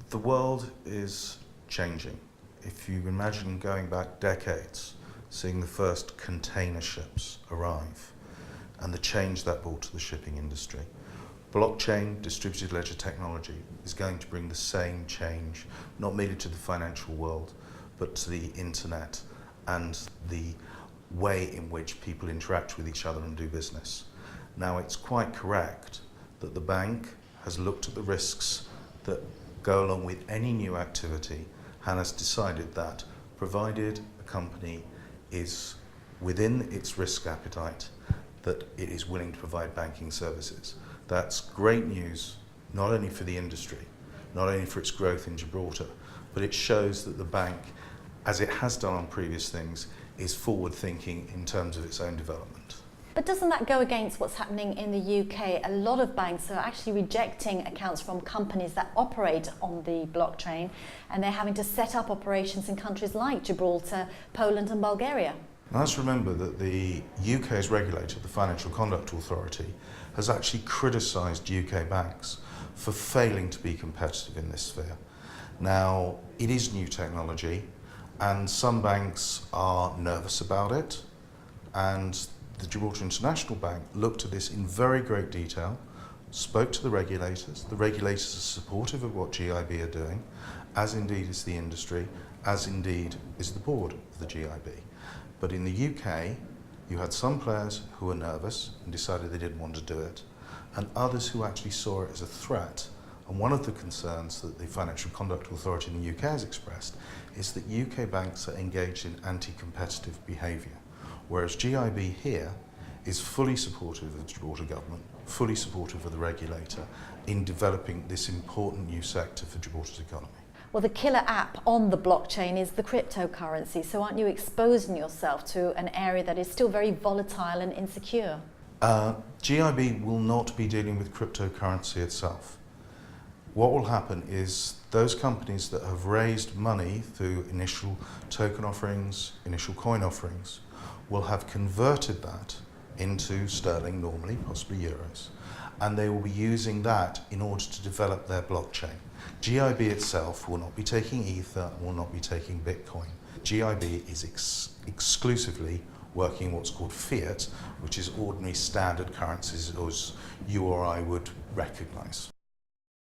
The world is changing. If you imagine going back decades, seeing the first container ships arrive and the change that brought to the shipping industry, blockchain, distributed ledger technology is going to bring the same change, not merely to the financial world, but to the internet and the way in which people interact with each other and do business. Now, it's quite correct that the bank has looked at the risks that go along with any new activity and has decided that, provided a company is within its risk appetite, that it is willing to provide banking services. That's great news, not only for the industry, not only for its growth in Gibraltar, but it shows that the bank, as it has done on previous things, is forward-thinking in terms of its own development. But doesn't that go against what's happening in the UK? A lot of banks are actually rejecting accounts from companies that operate on the blockchain, and they're having to set up operations in countries like Gibraltar, Poland and Bulgaria. Now, let's remember that the UK's regulator, the Financial Conduct Authority, has actually criticised UK banks for failing to be competitive in this sphere. Now, it is new technology, and some banks are nervous about it, and the Gibraltar International Bank looked at this in very great detail, spoke to the regulators. The regulators are supportive of what GIB are doing, as indeed is the industry, as indeed is the board of the GIB. But in the UK, you had some players who were nervous and decided they didn't want to do it, and others who actually saw it as a threat. And one of the concerns that the Financial Conduct Authority in the UK has expressed is that UK banks are engaged in anti-competitive behaviour, whereas GIB here is fully supportive of the Gibraltar government, fully supportive of the regulator in developing this important new sector for Gibraltar's economy. Well, the killer app on the blockchain is the cryptocurrency, so aren't you exposing yourself to an area that is still very volatile and insecure? GIB will not be dealing with cryptocurrency itself. What will happen is those companies that have raised money through initial token offerings, initial coin offerings, will have converted that into sterling normally, possibly euros, and they will be using that in order to develop their blockchain. GIB itself will not be taking Ether, will not be taking Bitcoin. GIB is exclusively working in what's called fiat, which is ordinary standard currencies as you or I would recognise.